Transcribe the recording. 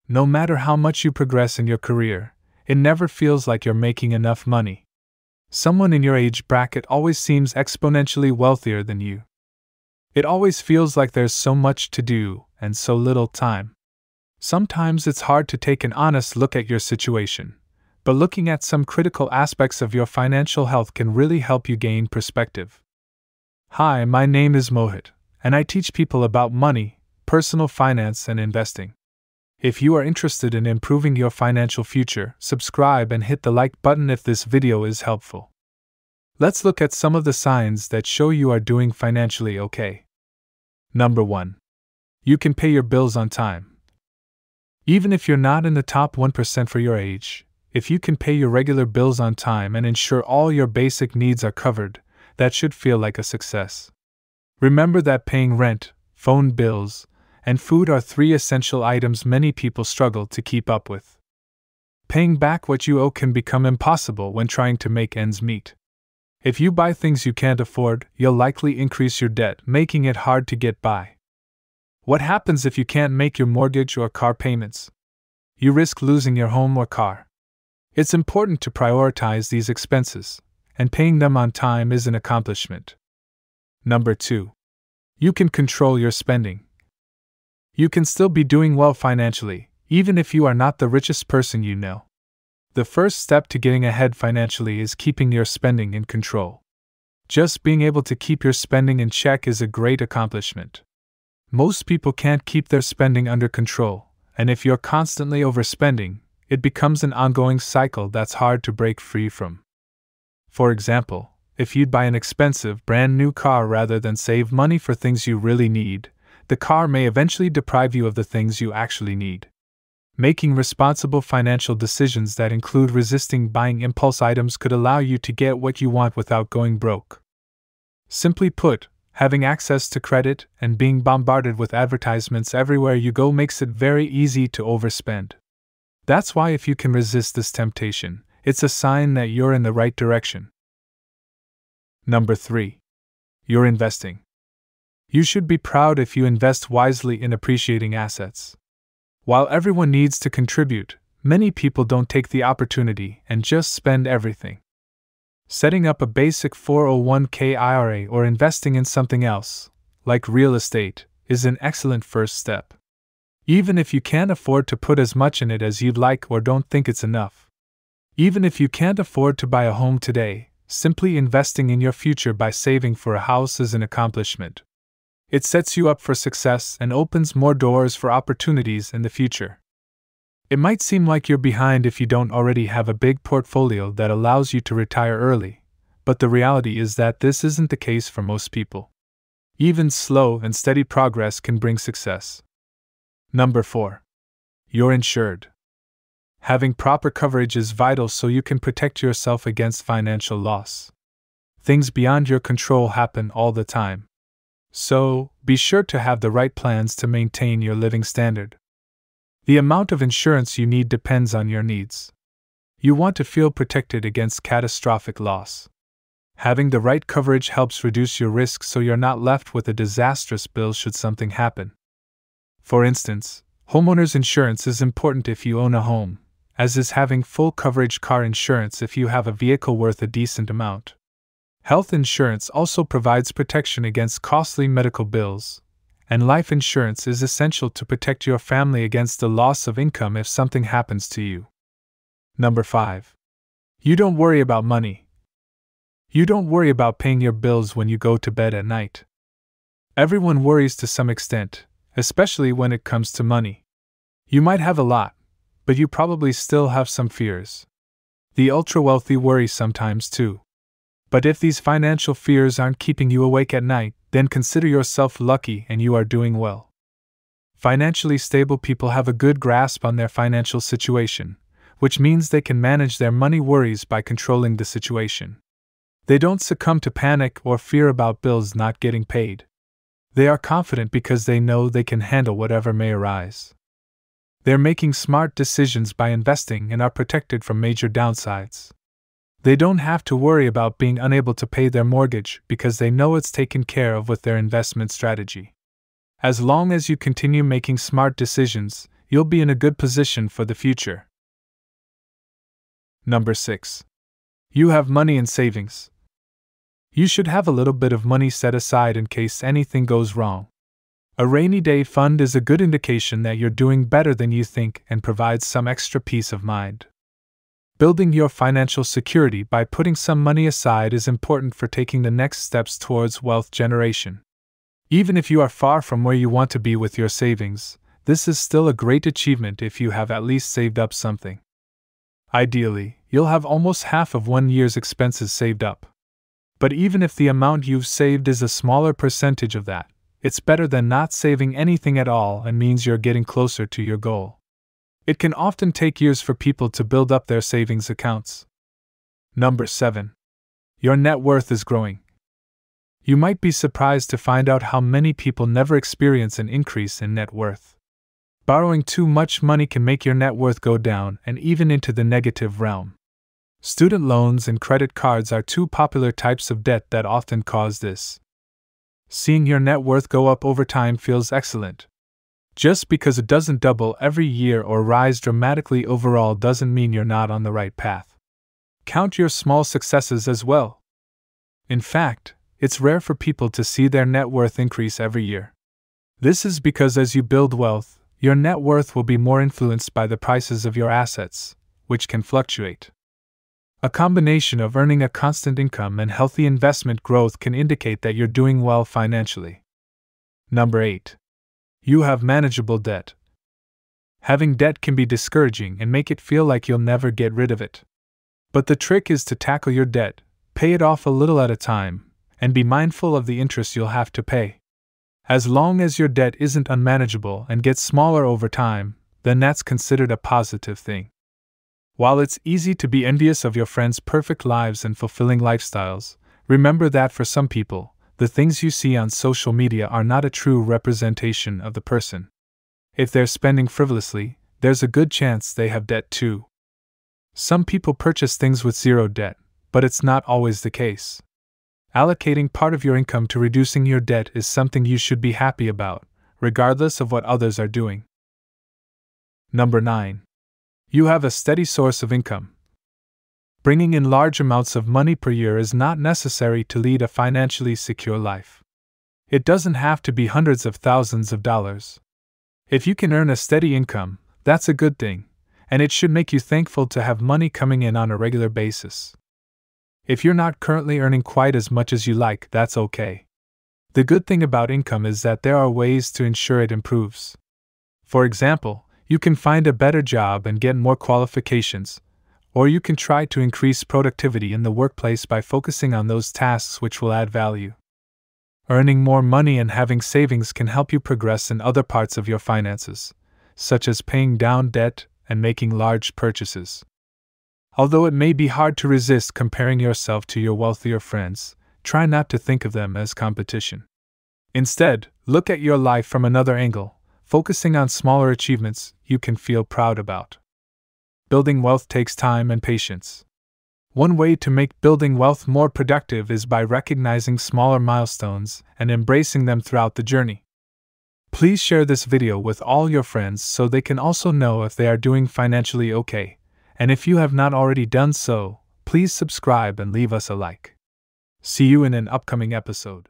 No matter how much you progress in your career, it never feels like you're making enough money. Someone in your age bracket always seems exponentially wealthier than you. It always feels like there's so much to do and so little time. Sometimes it's hard to take an honest look at your situation, but looking at some critical aspects of your financial health can really help you gain perspective. Hi, my name is Mohit, and I teach people about money, personal finance, and investing. If you are interested in improving your financial future, subscribe and hit the like button if this video is helpful. Let's look at some of the signs that show you are doing financially okay. Number 1. You can pay your bills on time. Even if you're not in the top 1% for your age, if you can pay your regular bills on time and ensure all your basic needs are covered, that should feel like a success. Remember that paying rent, phone bills, and food are 3 essential items many people struggle to keep up with. Paying back what you owe can become impossible when trying to make ends meet. If you buy things you can't afford, you'll likely increase your debt, making it hard to get by. What happens if you can't make your mortgage or car payments? You risk losing your home or car. It's important to prioritize these expenses, and paying them on time is an accomplishment. Number 2. You can control your spending. You can still be doing well financially, even if you are not the richest person you know. The first step to getting ahead financially is keeping your spending in control. Just being able to keep your spending in check is a great accomplishment. Most people can't keep their spending under control, and if you're constantly overspending, it becomes an ongoing cycle that's hard to break free from. For example, if you'd buy an expensive, brand new car rather than save money for things you really need, the car may eventually deprive you of the things you actually need. Making responsible financial decisions that include resisting buying impulse items could allow you to get what you want without going broke. Simply put, having access to credit and being bombarded with advertisements everywhere you go makes it very easy to overspend. That's why if you can resist this temptation, it's a sign that you're in the right direction. Number 3. You're investing. You should be proud if you invest wisely in appreciating assets. While everyone needs to contribute, many people don't take the opportunity and just spend everything. Setting up a basic 401k IRA or investing in something else, like real estate, is an excellent first step. Even if you can't afford to put as much in it as you'd like or don't think it's enough. Even if you can't afford to buy a home today, simply investing in your future by saving for a house is an accomplishment. It sets you up for success and opens more doors for opportunities in the future. It might seem like you're behind if you don't already have a big portfolio that allows you to retire early, but the reality is that this isn't the case for most people. Even slow and steady progress can bring success. Number 4. You're insured. Having proper coverage is vital so you can protect yourself against financial loss. Things beyond your control happen all the time. So, be sure to have the right plans to maintain your living standard. The amount of insurance you need depends on your needs. You want to feel protected against catastrophic loss. Having the right coverage helps reduce your risk so you're not left with a disastrous bill should something happen. For instance, homeowners insurance is important if you own a home, as is having full coverage car insurance if you have a vehicle worth a decent amount. Health insurance also provides protection against costly medical bills, and life insurance is essential to protect your family against the loss of income if something happens to you. Number 5. You don't worry about money. You don't worry about paying your bills when you go to bed at night. Everyone worries to some extent, especially when it comes to money. You might have a lot, but you probably still have some fears. The ultra-wealthy worry sometimes too. But if these financial fears aren't keeping you awake at night, then consider yourself lucky and you are doing well. Financially stable people have a good grasp on their financial situation, which means they can manage their money worries by controlling the situation. They don't succumb to panic or fear about bills not getting paid. They are confident because they know they can handle whatever may arise. They're making smart decisions by investing and are protected from major downsides. They don't have to worry about being unable to pay their mortgage because they know it's taken care of with their investment strategy. As long as you continue making smart decisions, you'll be in a good position for the future. Number 6. You have money in savings. You should have a little bit of money set aside in case anything goes wrong. A rainy day fund is a good indication that you're doing better than you think and provides some extra peace of mind. Building your financial security by putting some money aside is important for taking the next steps towards wealth generation. Even if you are far from where you want to be with your savings, this is still a great achievement if you have at least saved up something. Ideally, you'll have almost half of 1 year's expenses saved up. But even if the amount you've saved is a smaller percentage of that, it's better than not saving anything at all and means you're getting closer to your goal. It can often take years for people to build up their savings accounts. Number 7. Your net worth is growing. You might be surprised to find out how many people never experience an increase in net worth. Borrowing too much money can make your net worth go down and even into the negative realm. Student loans and credit cards are two popular types of debt that often cause this. Seeing your net worth go up over time feels excellent. Just because it doesn't double every year or rise dramatically overall doesn't mean you're not on the right path. Count your small successes as well. In fact, it's rare for people to see their net worth increase every year. This is because as you build wealth, your net worth will be more influenced by the prices of your assets, which can fluctuate. A combination of earning a constant income and healthy investment growth can indicate that you're doing well financially. Number 8. You have manageable debt. Having debt can be discouraging and make it feel like you'll never get rid of it. But the trick is to tackle your debt, pay it off a little at a time, and be mindful of the interest you'll have to pay. As long as your debt isn't unmanageable and gets smaller over time, then that's considered a positive thing. While it's easy to be envious of your friends' perfect lives and fulfilling lifestyles, remember that for some people, the things you see on social media are not a true representation of the person. If they're spending frivolously, there's a good chance they have debt too. Some people purchase things with zero debt, but it's not always the case. Allocating part of your income to reducing your debt is something you should be happy about, regardless of what others are doing. Number 9. You have a steady source of income. Bringing in large amounts of money per year is not necessary to lead a financially secure life. It doesn't have to be hundreds of thousands of dollars. If you can earn a steady income, that's a good thing, and it should make you thankful to have money coming in on a regular basis. If you're not currently earning quite as much as you like, that's okay. The good thing about income is that there are ways to ensure it improves. For example, you can find a better job and get more qualifications, or you can try to increase productivity in the workplace by focusing on those tasks which will add value. Earning more money and having savings can help you progress in other parts of your finances, such as paying down debt and making large purchases. Although it may be hard to resist comparing yourself to your wealthier friends, try not to think of them as competition. Instead, look at your life from another angle, focusing on smaller achievements you can feel proud about. Building wealth takes time and patience. One way to make building wealth more productive is by recognizing smaller milestones and embracing them throughout the journey. Please share this video with all your friends so they can also know if they are doing financially okay, and if you have not already done so, please subscribe and leave us a like. See you in an upcoming episode.